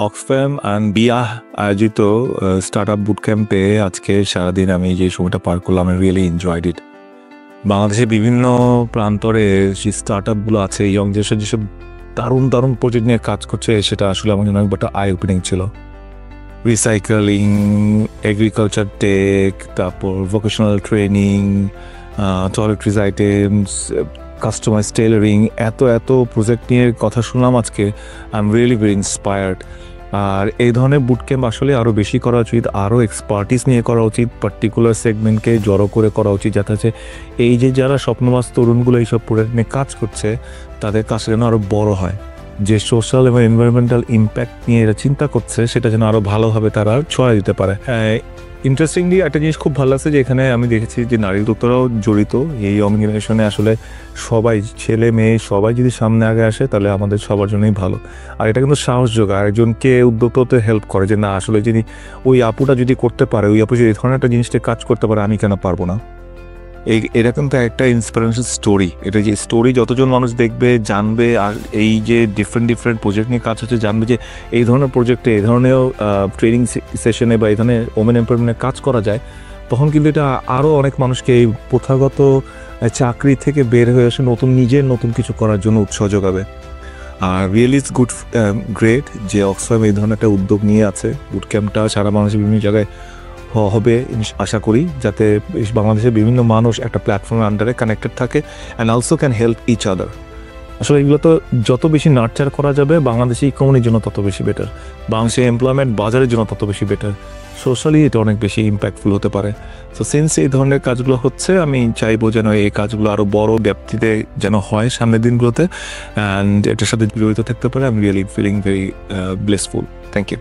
Oxfam and বিয়াহ আয়োজিত start up বুট ক্যাম্পে আজকে সারাদিন আমি যে সময়টা পার করলাম, আমি রিয়েলি এনজয়েড ইট। বাংলাদেশের বিভিন্ন প্রান্তরে যে স্টার্ট আপগুলো আছে, ইয়ং জেনারেশন যেসব দারুণ দারুণ প্রজেক্ট নিয়ে কাজ করছে, সেটা আসলে আমার জন্য একটা আই ওপেনিং ছিল। রিসাইকেলিং, এগ্রিকালচার টেক, তারপর vocational training, toiletries items, customize tailoring, এত প্রজেক্ট নিয়ে কথা শুনলাম আজকে। I am really very inspired. আর এই ধরনের বুট ক্যাম্প আসলে আরও বেশি করা উচিত, আরও এক্সপার্টিস নিয়ে করা উচিত, পার্টিকুলার সেগমেন্টকে জড়ো করে করা উচিত, যাতে হচ্ছে এই যে যারা স্বপ্নবাজ তরুণগুলো এইসব প্রোডাক্ট নিয়ে কাজ করছে, তাদের কাজটা যেন আরও বড় হয়। যে সোশ্যাল এবং এনভায়রনমেন্টাল ইম্প্যাক্ট নিয়ে এরা চিন্তা করছে, সেটা যেন আরও ভালোভাবে তারা ছড়াই দিতে পারে। ইন্টারেস্টিংলি একটা জিনিস খুব ভালো লাগছে যে এখানে আমি দেখেছি যে নারী উদ্যোক্তারাও জড়িত। এই ইয়ং জেনারেশনে আসলে সবাই, ছেলে মেয়ে সবাই যদি সামনে আগে আসে, তাহলে আমাদের সবার জন্যই ভালো। আর এটা কিন্তু সাহস যোগায়, আরেকজনকে উদ্যোক্তা হতে হেল্প করে, যে না আসলে যদি ওই আপুটা যদি করতে পারে, ওই আপু যদি এই ধরনের একটা জিনিসটা কাজ করতে পারে, আমি কেন পারবো না। এটা কিন্তু একটা ইন্সপিরেশনাল স্টোরি। এটা যে স্টোরি যতজন মানুষ দেখবে, জানবে, আর এই যে ডিফারেন্ট প্রজেক্ট নিয়ে কাজ হচ্ছে, জানবে যে এই ধরনের প্রজেক্টে, এই ধরনের ট্রেনিং সেশনে বা এই ধরনের ওমেন এমপ্লয়মেন্টে কাজ করা যায়, তখন কিন্তু এটা আরও অনেক মানুষকে এই প্রথাগত চাকরি থেকে বের হয়ে এসে নতুন কিছু করার জন্য উৎসাহ যোগাবে। আর রিয়েলি ইটস গ্রেট যে অক্সফাম এই ধরনের একটা উদ্যোগ নিয়ে আছে। বুট ক্যাম্পটা সারা বাংলাদেশের বিভিন্ন জায়গায় হবে আশা করি, যাতে বাংলাদেশের বিভিন্ন মানুষ একটা প্ল্যাটফর্মের আন্ডারে কানেক্টেড থাকে and also can help each other. আসলে এগুলো তো যত বেশি নার্চার করা যাবে বাংলাদেশি ইকোনমির জন্য তত বেশি বেটার, বাংলাদেশের এমপ্লয়মেন্ট বাজারের জন্য তত বেশি বেটার, সোশ্যালি এটা অনেক বেশি ইম্প্যাক্টফুল হতে পারে। সো সিন্স এই ধরনের কাজগুলো হচ্ছে, আমি চাইবো যেন এই কাজগুলো আরও বড় ব্যাপ্তিতে যেন হয় সামনের দিনগুলোতে, অ্যান্ড এটার সাথে জড়িত থাকতে পারে। I am really feeling very blessful. Thank you.